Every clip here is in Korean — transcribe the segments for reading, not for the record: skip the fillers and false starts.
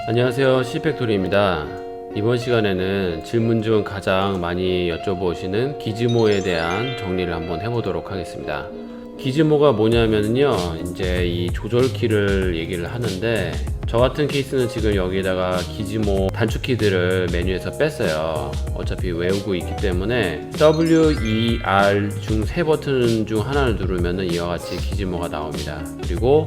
안녕하세요, C팩토리입니다. 이번 시간에는 질문 중 가장 많이 여쭤보시는 기즈모에 대한 정리를 한번 해보도록 하겠습니다. 기즈모가 뭐냐면요, 이제 이 조절키를 얘기를 하는데, 저 같은 케이스는 지금 여기다가 기즈모 단축키들을 메뉴에서 뺐어요. 어차피 외우고 있기 때문에 W, E, R 중 세 버튼 중 하나를 누르면은 이와 같이 기즈모가 나옵니다. 그리고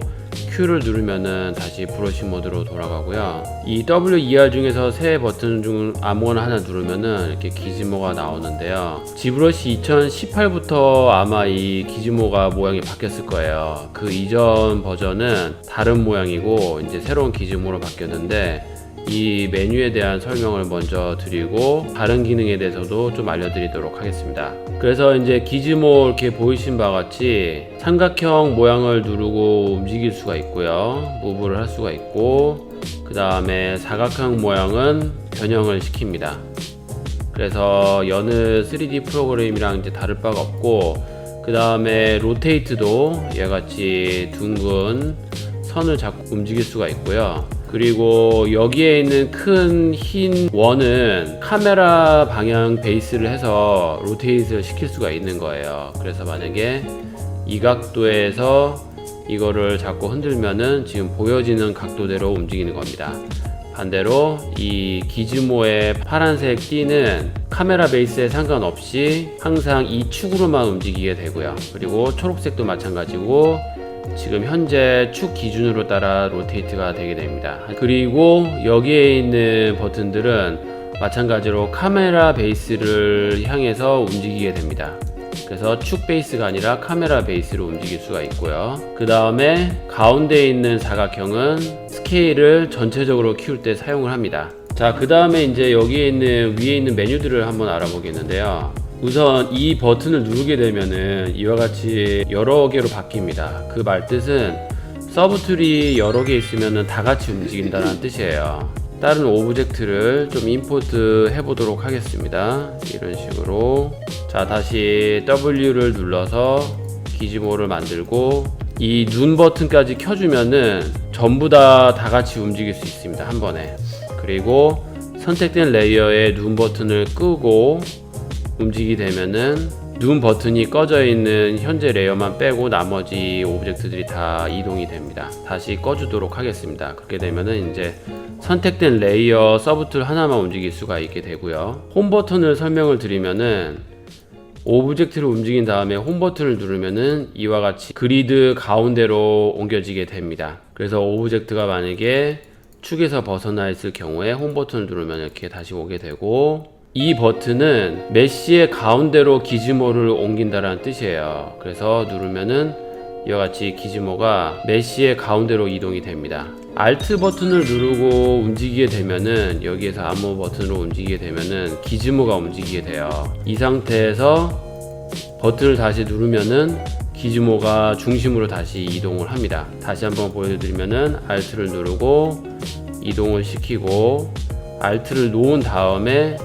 Q를 누르면은 다시 브러쉬 모드로 돌아가고요. 이 W, E, R 중에서 세 버튼 중 아무거나 하나 누르면은 이렇게 기즈모가 나오는데요. 지브러시 2018부터 아마 이 기즈모가 모양이 바뀌었을 거예요. 그 이전 버전은 다른 모양이고 이제 새로운 기즈모로 바뀌었는데, 이 메뉴에 대한 설명을 먼저 드리고 다른 기능에 대해서도 좀 알려드리도록 하겠습니다. 그래서 이제 기즈모 이렇게 보이신 바와 같이 삼각형 모양을 누르고 움직일 수가 있고요, 무브를 할 수가 있고, 그 다음에 사각형 모양은 변형을 시킵니다. 그래서 여느 3D 프로그램이랑 이제 다를 바가 없고, 그 다음에 로테이트도 얘같이 둥근 선을 잡고 움직일 수가 있고요. 그리고 여기에 있는 큰 흰 원은 카메라 방향 베이스를 해서 로테이트를 시킬 수가 있는 거예요. 그래서 만약에 이 각도에서 이거를 자꾸 흔들면은 지금 보여지는 각도대로 움직이는 겁니다. 반대로 이 기즈모의 파란색 띠는 카메라 베이스에 상관없이 항상 이 축으로만 움직이게 되고요. 그리고 초록색도 마찬가지고 지금 현재 축 기준으로 따라 로테이트가 되게 됩니다. 그리고 여기에 있는 버튼들은 마찬가지로 카메라 베이스를 향해서 움직이게 됩니다. 그래서 축 베이스가 아니라 카메라 베이스로 움직일 수가 있고요. 그 다음에 가운데에 있는 사각형은 스케일을 전체적으로 키울 때 사용을 합니다. 자, 그 다음에 이제 여기에 있는 위에 있는 메뉴들을 한번 알아보겠는데요. 우선 이 버튼을 누르게 되면은 이와 같이 여러 개로 바뀝니다. 그 말뜻은 서브툴이 여러 개 있으면은 다 같이 움직인다는 뜻이에요. 다른 오브젝트를 좀 임포트 해 보도록 하겠습니다. 이런 식으로. 자, 다시 W를 눌러서 기즈모를 만들고, 이 눈 버튼까지 켜주면은 전부 다 같이 움직일 수 있습니다, 한 번에. 그리고 선택된 레이어의 눈 버튼을 끄고 움직이게 되면은 눈 버튼이 꺼져 있는 현재 레이어만 빼고 나머지 오브젝트들이 다 이동이 됩니다. 다시 꺼주도록 하겠습니다. 그렇게 되면은 이제 선택된 레이어 서브툴 하나만 움직일 수가 있게 되고요. 홈 버튼을 설명을 드리면은 오브젝트를 움직인 다음에 홈 버튼을 누르면은 이와 같이 그리드 가운데로 옮겨지게 됩니다. 그래서 오브젝트가 만약에 축에서 벗어나 있을 경우에 홈 버튼을 누르면 이렇게 다시 오게 되고, 이 버튼은 메쉬의 가운데로 기즈모를 옮긴다라는 뜻이에요. 그래서 누르면은 이와 같이 기즈모가 메쉬의 가운데로 이동이 됩니다. Alt 버튼을 누르고 움직이게 되면은, 여기에서 아무 버튼으로 움직이게 되면은 기즈모가 움직이게 돼요. 이 상태에서 버튼을 다시 누르면은 기즈모가 중심으로 다시 이동을 합니다. 다시 한번 보여드리면은 Alt를 누르고 이동을 시키고, Alt를 놓은 다음에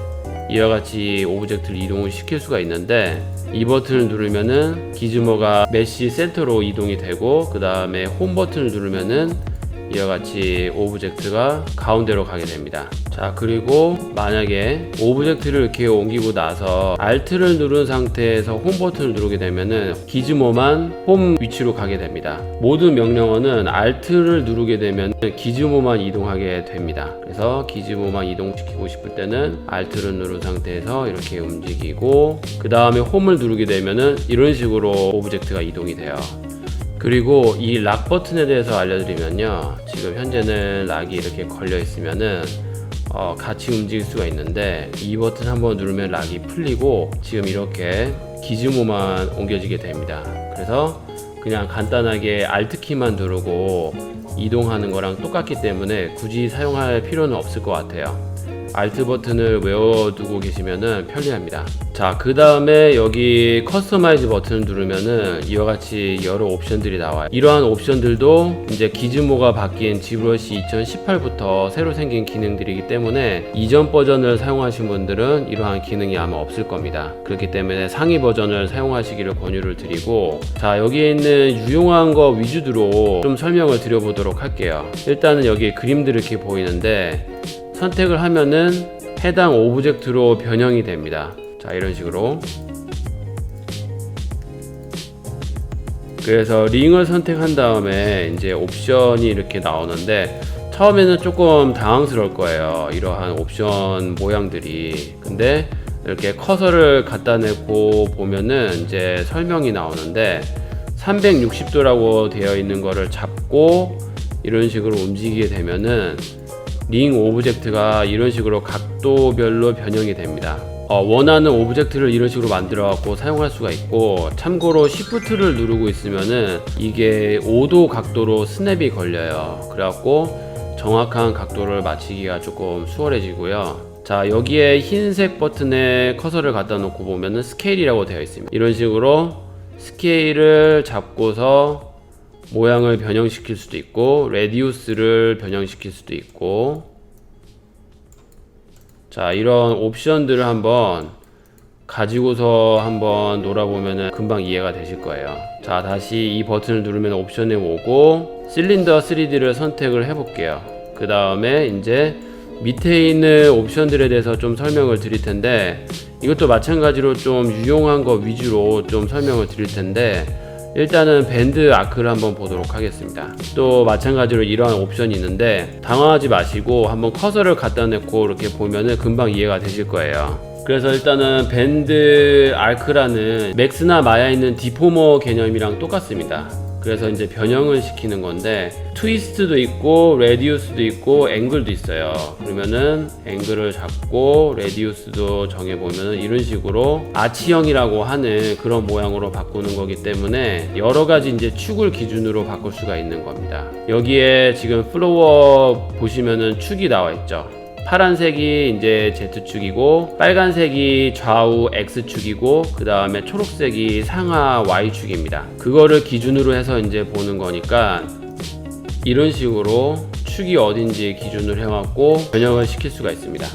이와 같이 오브젝트를 이동을 시킬 수가 있는데, 이 버튼을 누르면은 기즈모가 메쉬 센터로 이동이 되고, 그 다음에 홈 버튼을 누르면은 이와 같이 오브젝트가 가운데로 가게 됩니다. 자, 그리고 만약에 오브젝트를 이렇게 옮기고 나서 Alt를 누른 상태에서 홈 버튼을 누르게 되면은 기즈모만 홈 위치로 가게 됩니다. 모든 명령어는 Alt를 누르게 되면 기즈모만 이동하게 됩니다. 그래서 기즈모만 이동시키고 싶을 때는 Alt를 누른 상태에서 이렇게 움직이고, 그 다음에 홈을 누르게 되면은 이런 식으로 오브젝트가 이동이 돼요. 그리고 이 락 버튼에 대해서 알려드리면요, 지금 현재는 락이 이렇게 걸려 있으면은 같이 움직일 수가 있는데, 이 버튼 한번 누르면 락이 풀리고 지금 이렇게 기즈모만 옮겨지게 됩니다. 그래서 그냥 간단하게 Alt 키만 누르고 이동하는 거랑 똑같기 때문에 굳이 사용할 필요는 없을 것 같아요. Alt 버튼을 외워두고 계시면은 편리합니다. 자, 그 다음에 여기 커스터마이즈 버튼을 누르면은 이와 같이 여러 옵션들이 나와요. 이러한 옵션들도 이제 기즈모가 바뀐 지브러시 2018부터 새로 생긴 기능들이기 때문에 이전 버전을 사용하신 분들은 이러한 기능이 아마 없을 겁니다. 그렇기 때문에 상위 버전을 사용하시기를 권유를 드리고, 자, 여기에 있는 유용한 거 위주로 좀 설명을 드려보도록 할게요. 일단은 여기 그림들이 이렇게 보이는데 선택을 하면은 해당 오브젝트로 변형이 됩니다. 자, 이런 식으로. 그래서 링을 선택한 다음에 이제 옵션이 이렇게 나오는데 처음에는 조금 당황스러울 거예요. 이러한 옵션 모양들이. 근데 이렇게 커서를 갖다 내고 보면은 이제 설명이 나오는데 360도라고 되어 있는 거를 잡고 이런 식으로 움직이게 되면은 링 오브젝트가 이런 식으로 각도별로 변형이 됩니다. 원하는 오브젝트를 이런 식으로 만들어 갖고 사용할 수가 있고, 참고로 Shift를 누르고 있으면은 이게 5도 각도로 스냅이 걸려요. 그래갖고 정확한 각도를 맞추기가 조금 수월해지고요. 자, 여기에 흰색 버튼에 커서를 갖다 놓고 보면은 스케일이라고 되어 있습니다. 이런 식으로 스케일을 잡고서 모양을 변형시킬 수도 있고, 레디우스를 변형시킬 수도 있고, 자, 이런 옵션들을 한번 가지고서 한번 놀아보면 금방 이해가 되실 거예요. 자, 다시 이 버튼을 누르면 옵션에 오고 실린더 3D를 선택을 해 볼게요. 그 다음에 이제 밑에 있는 옵션들에 대해서 좀 설명을 드릴 텐데, 이것도 마찬가지로 좀 유용한 거 위주로 좀 설명을 드릴 텐데, 일단은 밴드 아크를 한번 보도록 하겠습니다. 또 마찬가지로 이러한 옵션이 있는데 당황하지 마시고 한번 커서를 갖다 놓고 이렇게 보면은 금방 이해가 되실 거예요. 그래서 일단은 밴드 아크라는 맥스나 마야에 있는 디포머 개념이랑 똑같습니다. 그래서 이제 변형을 시키는 건데 트위스트도 있고 레디우스도 있고 앵글도 있어요. 그러면은 앵글을 잡고 레디우스도 정해보면은 이런 식으로 아치형이라고 하는 그런 모양으로 바꾸는 거기 때문에 여러 가지 이제 축을 기준으로 바꿀 수가 있는 겁니다. 여기에 지금 플로어 보시면은 축이 나와 있죠. 파란색이 이제 Z축이고 빨간색이 좌우 X축이고 그 다음에 초록색이 상하 Y축입니다. 그거를 기준으로 해서 이제 보는 거니까 이런 식으로 축이 어딘지 기준으로 해갖고 변형을 시킬 수가 있습니다.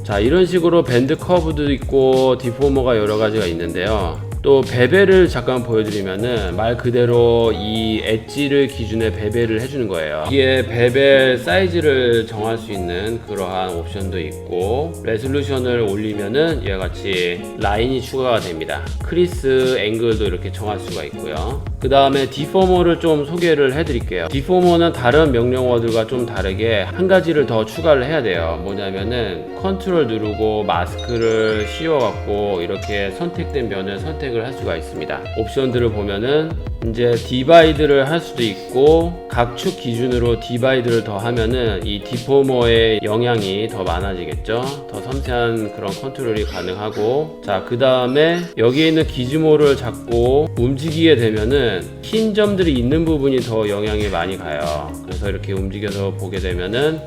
자, 이런 식으로 밴드 커브도 있고 디포머가 여러 가지가 있는데요. 또 베벨을 잠깐 보여드리면은 말 그대로 이 엣지를 기준에 베벨을 해주는 거예요. 이게 베벨 사이즈를 정할 수 있는 그러한 옵션도 있고, 레솔루션을 올리면은 이와 같이 라인이 추가가 됩니다. 크리스, 앵글도 이렇게 정할 수가 있고요. 그 다음에 디포머를 좀 소개를 해드릴게요. 디포머는 다른 명령어들과 좀 다르게 한 가지를 더 추가를 해야 돼요. 뭐냐면은 컨트롤 누르고 마스크를 씌워갖고 이렇게 선택된 면을 선택을 할 수가 있습니다. 옵션들을 보면은 이제 디바이드를 할 수도 있고, 각축 기준으로 디바이드를 더 하면은 이 디포머의 영향이 더 많아지겠죠. 더 섬세한 그런 컨트롤이 가능하고, 자, 그 다음에 여기에 있는 기즈모를 잡고 움직이게 되면은 흰 점들이 있는 부분이 더 영향이 많이 가요. 그래서 이렇게 움직여서 보게 되면은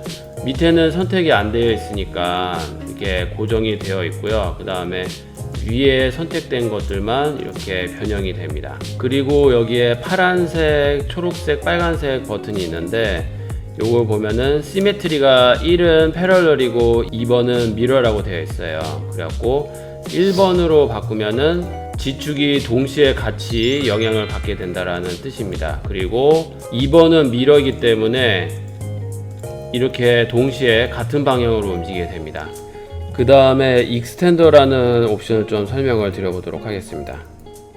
밑에는 선택이 안 되어 있으니까 이렇게 고정이 되어 있고요. 그 다음에 위에 선택된 것들만 이렇게 변형이 됩니다. 그리고 여기에 파란색, 초록색, 빨간색 버튼이 있는데, 요걸 보면은 시메트리가 1은 패러럴이고 2번은 미러라고 되어 있어요. 그래갖고 1번으로 바꾸면은 지축이 동시에 같이 영향을 받게 된다라는 뜻입니다. 그리고 2번은 미러이기 때문에 이렇게 동시에 같은 방향으로 움직이게 됩니다. 그 다음에 익스텐더라는 옵션을 좀 설명을 드려보도록 하겠습니다.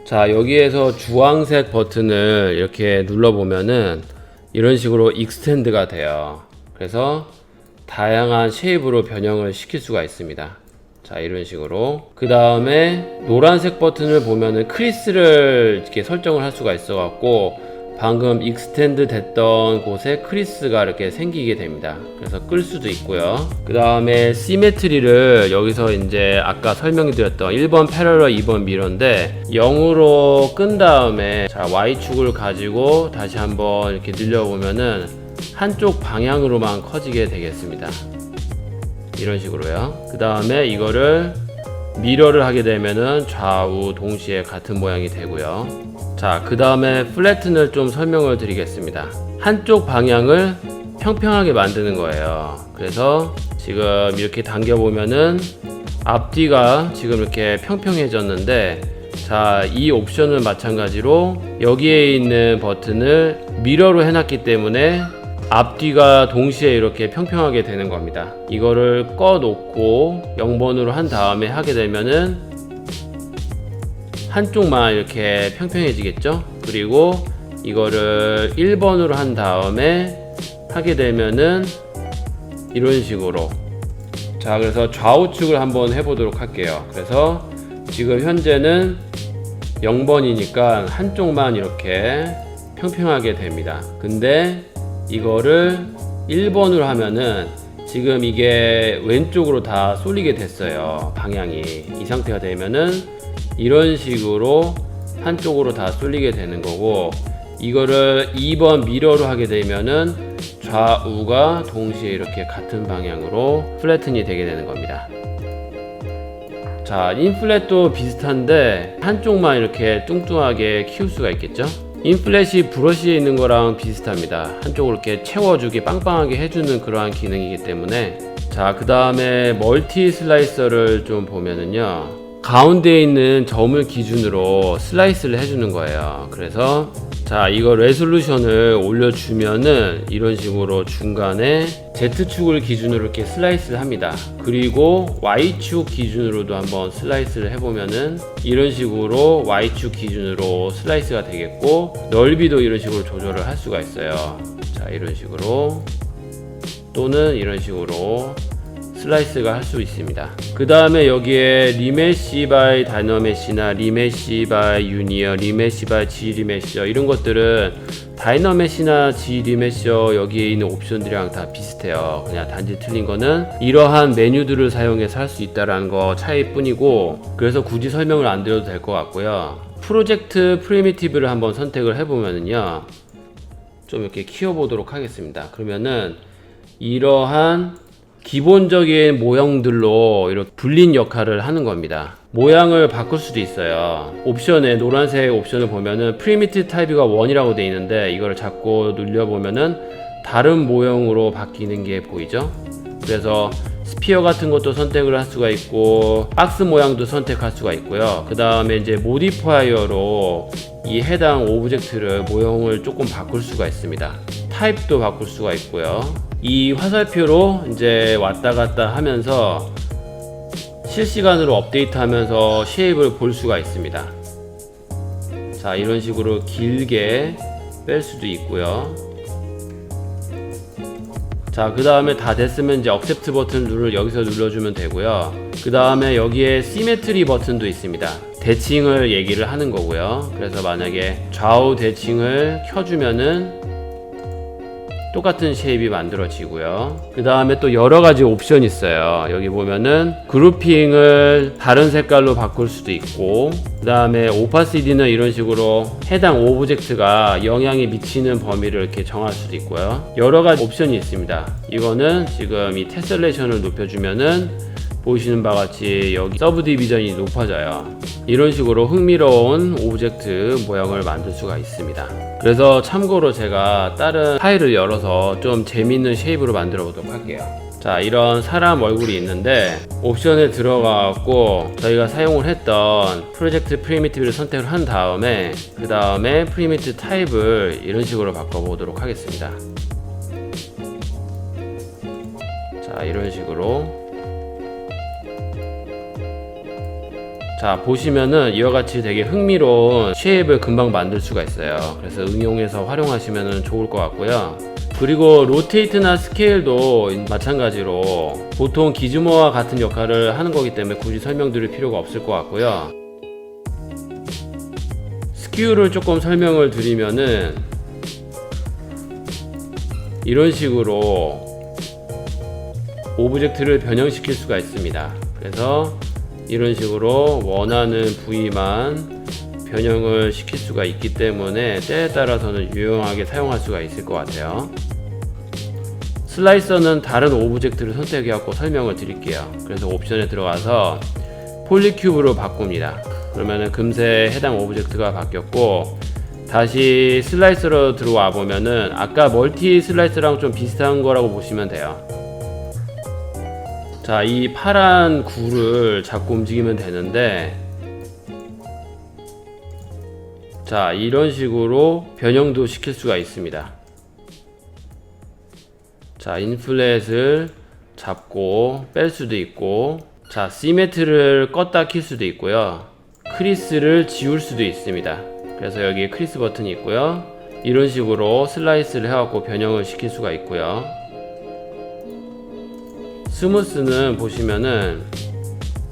자, 여기에서 주황색 버튼을 이렇게 눌러보면은 이런 식으로 익스텐드가 돼요. 그래서 다양한 쉐입으로 변형을 시킬 수가 있습니다. 자, 이런 식으로. 그 다음에 노란색 버튼을 보면은 크리스를 이렇게 설정을 할 수가 있어 갖고 방금 익스텐드 됐던 곳에 크리스가 이렇게 생기게 됩니다. 그래서 끌 수도 있고요. 그 다음에 시메트리를 여기서 이제 아까 설명드렸던 1번 패러럴 2번 미러인데 0으로 끈 다음에, 자, Y축을 가지고 다시 한번 이렇게 늘려보면은 한쪽 방향으로만 커지게 되겠습니다. 이런 식으로요. 그 다음에 이거를 미러를 하게 되면은 좌우 동시에 같은 모양이 되고요. 자, 그 다음에 플래튼을 좀 설명을 드리겠습니다. 한쪽 방향을 평평하게 만드는 거예요. 그래서 지금 이렇게 당겨 보면은 앞뒤가 지금 이렇게 평평해졌는데, 자, 이 옵션은 마찬가지로 여기에 있는 버튼을 미러로 해놨기 때문에 앞뒤가 동시에 이렇게 평평하게 되는 겁니다. 이거를 꺼 놓고 0번으로 한 다음에 하게 되면은 한쪽만 이렇게 평평해지겠죠. 그리고 이거를 1번으로 한 다음에 하게 되면은 이런 식으로, 자, 그래서 좌우측을 한번 해보도록 할게요. 그래서 지금 현재는 0번이니까 한쪽만 이렇게 평평하게 됩니다. 근데 이거를 1번으로 하면은 지금 이게 왼쪽으로 다 쏠리게 됐어요. 방향이 이 상태가 되면은 이런 식으로 한쪽으로 다 쏠리게 되는 거고, 이거를 2번 미러로 하게 되면은 좌우가 동시에 이렇게 같은 방향으로 플래튼이 되게 되는 겁니다. 자, 인플렛도 비슷한데 한쪽만 이렇게 뚱뚱하게 키울 수가 있겠죠. 인플렛이 브러쉬에 있는 거랑 비슷합니다. 한쪽으로 이렇게 채워주기, 빵빵하게 해주는 그러한 기능이기 때문에. 자, 그 다음에 멀티 슬라이서를 좀 보면은요, 가운데에 있는 점을 기준으로 슬라이스를 해주는 거예요. 그래서 자, 이거 레솔루션을 올려주면은 이런 식으로 중간에 Z축을 기준으로 이렇게 슬라이스를 합니다. 그리고 Y축 기준으로도 한번 슬라이스를 해보면은 이런 식으로 Y축 기준으로 슬라이스가 되겠고, 넓이도 이런 식으로 조절을 할 수가 있어요. 자, 이런 식으로 또는 이런 식으로 슬라이스가 할 수 있습니다. 그 다음에 여기에 리메시 바이 다이너메시나 리메시 바이 유니어, 리메시 바이 G 리메셔, 이런 것들은 다이너메시나 G 리메셔 여기에 있는 옵션들이랑 다 비슷해요. 그냥 단지 틀린 거는 이러한 메뉴들을 사용해서 할 수 있다는 거 차이 뿐이고, 그래서 굳이 설명을 안 드려도 될 것 같고요. 프로젝트 프리미티브를 한번 선택을 해보면은요, 좀 이렇게 키워보도록 하겠습니다. 그러면은 이러한 기본적인 모형들로 이렇게 불린 역할을 하는 겁니다. 모양을 바꿀 수도 있어요. 옵션에 노란색 옵션을 보면은 프리미티브 타입이가 1이라고 되어 있는데, 이걸 잡고 눌려보면은 다른 모형으로 바뀌는 게 보이죠. 그래서 스피어 같은 것도 선택을 할 수가 있고, 박스 모양도 선택할 수가 있고요. 그 다음에 이제 모디파이어로 이 해당 오브젝트를 모형을 조금 바꿀 수가 있습니다. 타입도 바꿀 수가 있고요. 이 화살표로 이제 왔다 갔다 하면서 실시간으로 업데이트 하면서 쉐입을 볼 수가 있습니다. 자, 이런 식으로 길게 뺄 수도 있고요. 자, 그 다음에 다 됐으면 이제 액셉트 버튼을 여기서 눌러주면 되고요. 그 다음에 여기에 시메트리 버튼도 있습니다. 대칭을 얘기를 하는 거고요. 그래서 만약에 좌우 대칭을 켜주면은 똑같은 쉐입이 만들어지고요. 그 다음에 또 여러가지 옵션이 있어요. 여기 보면은 그루핑을 다른 색깔로 바꿀 수도 있고, 그 다음에 오파시티는 이런 식으로 해당 오브젝트가 영향이 미치는 범위를 이렇게 정할 수도 있고요. 여러가지 옵션이 있습니다. 이거는 지금 이 테셀레이션을 높여주면은 보시는 바와 같이 여기 서브 디비전이 높아져요. 이런 식으로 흥미로운 오브젝트 모양을 만들 수가 있습니다. 그래서 참고로 제가 다른 파일을 열어서 좀 재밌는 쉐입으로 만들어 보도록 할게요. 자, 이런 사람 얼굴이 있는데 옵션에 들어가고 저희가 사용을 했던 프로젝트 프리미티브를 선택을 한 다음에 그 다음에 프리미티브 타입을 이런 식으로 바꿔보도록 하겠습니다. 자, 이런 식으로. 자, 보시면은 이와 같이 되게 흥미로운 쉐입을 금방 만들 수가 있어요. 그래서 응용해서 활용하시면 좋을 것 같고요. 그리고 로테이트나 스케일도 마찬가지로 보통 기즈모와 같은 역할을 하는 거기 때문에 굳이 설명드릴 필요가 없을 것 같고요. 스큐를 조금 설명을 드리면은 이런 식으로 오브젝트를 변형시킬 수가 있습니다. 그래서 이런 식으로 원하는 부위만 변형을 시킬 수가 있기 때문에 때에 따라서는 유용하게 사용할 수가 있을 것 같아요. 슬라이서는 다른 오브젝트를 선택해 갖고 설명을 드릴게요. 그래서 옵션에 들어가서 폴리큐브로 바꿉니다. 그러면은 금세 해당 오브젝트가 바뀌었고, 다시 슬라이서로 들어와 보면은 아까 멀티 슬라이서랑 좀 비슷한 거라고 보시면 돼요. 자, 이 파란 구를 잡고 움직이면 되는데, 자, 이런 식으로 변형도 시킬 수가 있습니다. 자, 인플렛을 잡고 뺄 수도 있고, 자, 시메트를 껐다 킬 수도 있고요. 크리스를 지울 수도 있습니다. 그래서 여기 크리스 버튼이 있고요. 이런 식으로 슬라이스를 해갖고 변형을 시킬 수가 있고요. 스무스는 보시면은,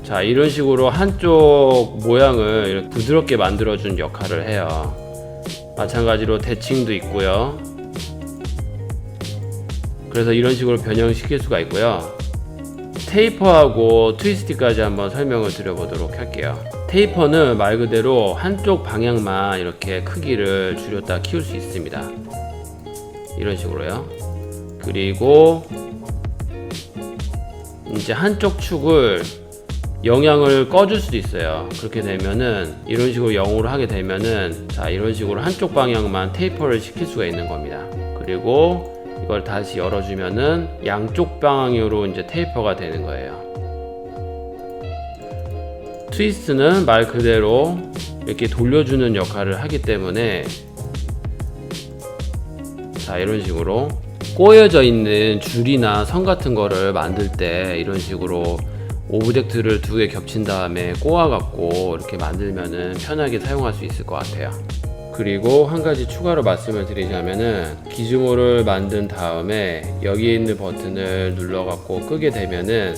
자, 이런 식으로 한쪽 모양을 이렇게 부드럽게 만들어준 역할을 해요. 마찬가지로 대칭도 있고요. 그래서 이런 식으로 변형시킬 수가 있고요. 테이퍼하고 트위스트까지 한번 설명을 드려보도록 할게요. 테이퍼는 말 그대로 한쪽 방향만 이렇게 크기를 줄였다 키울 수 있습니다. 이런 식으로요. 그리고 이제 한쪽 축을 영향을 꺼줄 수도 있어요. 그렇게 되면은 이런 식으로 0으로 하게 되면은, 자, 이런 식으로 한쪽 방향만 테이퍼를 시킬 수가 있는 겁니다. 그리고 이걸 다시 열어주면은 양쪽 방향으로 이제 테이퍼가 되는 거예요. 트위스트는 말 그대로 이렇게 돌려주는 역할을 하기 때문에, 자, 이런 식으로 꼬여져 있는 줄이나 선 같은 거를 만들 때 이런 식으로 오브젝트를 두 개 겹친 다음에 꼬아갖고 이렇게 만들면은 편하게 사용할 수 있을 것 같아요. 그리고 한 가지 추가로 말씀을 드리자면은, 기즈모를 만든 다음에 여기에 있는 버튼을 눌러갖고 끄게 되면은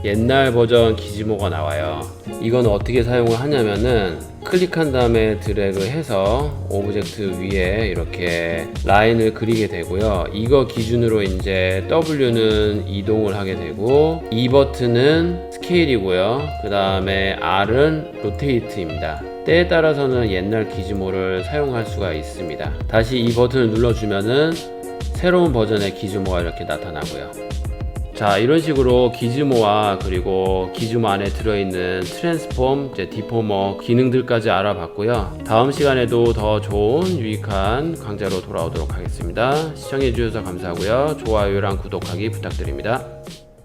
옛날 버전 기즈모가 나와요. 이건 어떻게 사용을 하냐면은, 클릭한 다음에 드래그 해서 오브젝트 위에 이렇게 라인을 그리게 되고요. 이거 기준으로 이제 W는 이동을 하게 되고, E 버튼은 스케일이고요. 그 다음에 R은 로테이트입니다. 때에 따라서는 옛날 기즈모를 사용할 수가 있습니다. 다시 이 버튼을 눌러주면은 새로운 버전의 기즈모가 이렇게 나타나고요. 자, 이런 식으로 기즈모와 그리고 기즈모 안에 들어있는 트랜스폼, 디포머 기능들까지 알아봤고요. 다음 시간에도 더 좋은 유익한 강좌로 돌아오도록 하겠습니다. 시청해주셔서 감사하고요. 좋아요랑 구독하기 부탁드립니다.